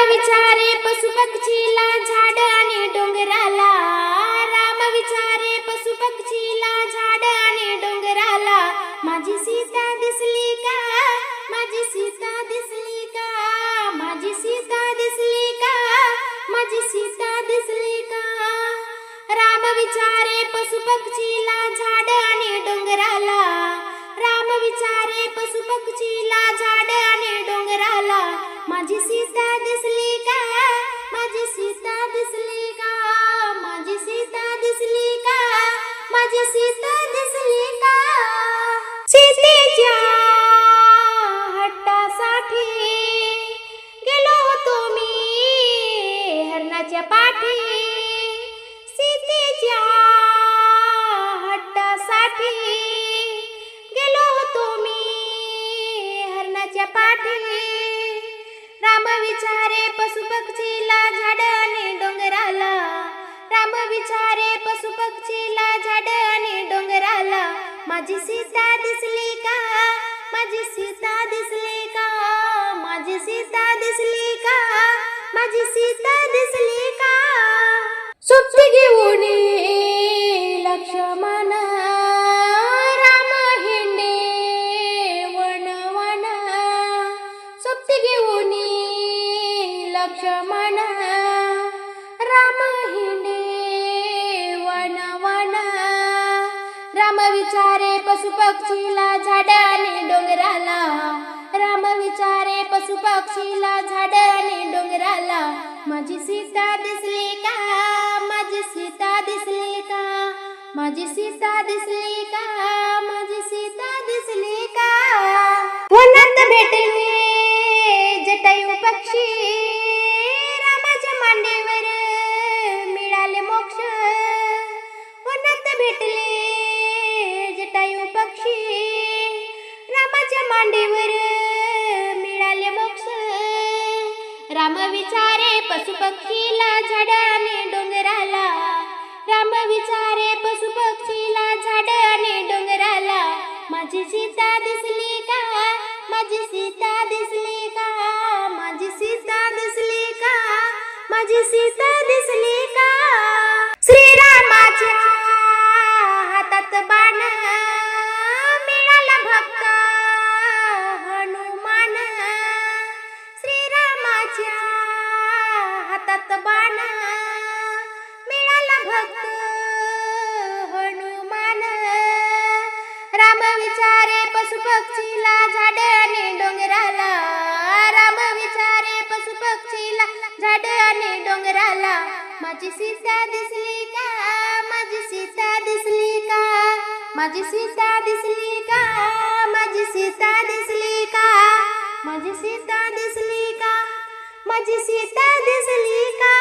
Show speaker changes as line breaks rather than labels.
विचारे पशु पक्षीला झाड आणि डोंगराला, राम विचारे पशु पक्षीला झाड आणि डोंगराला, माझी सीता दिसली का, माझी सीता दिसली का, माझी सीता दिसली का, माझी सीता दिसली का. राम विचारे पशु पक्षीला झाड आणि डोंगराला, राम विचारे पशु पक्षीला झाड आणि डोंगराला, माझी सीता दिसली का, माझी सीता दिसली का, माझी सीता दिसली का, माझी सीता दिसली का. सीतेच्या हट्टासाठी गेलो होतो मी हरणाच्या पाठी, सीतेच्या हट्टासाठी गेलो होतो मी हरणाच्या पाठी. राम विचारे पशु पक्षीला झाड आणि डोंगराला, राम विचारे पशु पक्षीला झाड आणि डोंगराला, माझी सीता दिसली का, माझी सीता दिसली का, माझी सीता दिसली का, माझी सीता दिसली का. सुप्ती घेऊन लक्ष्मण राम हिंडे वन वन, सुप्ती घेऊन लक्ष्मण राम हिंडे वन वन. राम विचारे पशु पक्षीला झाड आणि डोंगराला, राम विचारे पशु पक्षीला झाड आणि डोंगराला, माझी सीता दिसली का, माझी सीता दिसली का, माझी सीता दिसली का, माझी सीता दिसली का. वनात भेटले जटायू पक्षी, रामाच्या मांडीवर मिळाले मोक्ष. वनात भेटले जटायू पक्षी, रामाच्या मांडीवर मिळाले मोक्ष. राम विचारे पशु पक्षीला झाड आणि डोंगराला, राम विचारे पशु पक्षीला झाड आणि डोंगराला, माझी सीता दिसली का, माझी सीता दिसली का, माझी सीता दिसली का, माझी सीता दिसली का. श्रीरामाच्या हातात बाण मिळाला भक्त हनुमान, श्रीरामाच्या हातात बाण मिळाला भक्त हनुमान. राम विचारे पशु पक्षीला झाड आणि डोंगराला, राम विचारे पशु पक्षीला झाड आणि डोंगराला, माझी सीता दिसली का, माझी सीता दिसली का, माझी सीता दिसली का, माझी सीता दिसली का, माझी सीता दिसली का, माझी सीता दिसली का.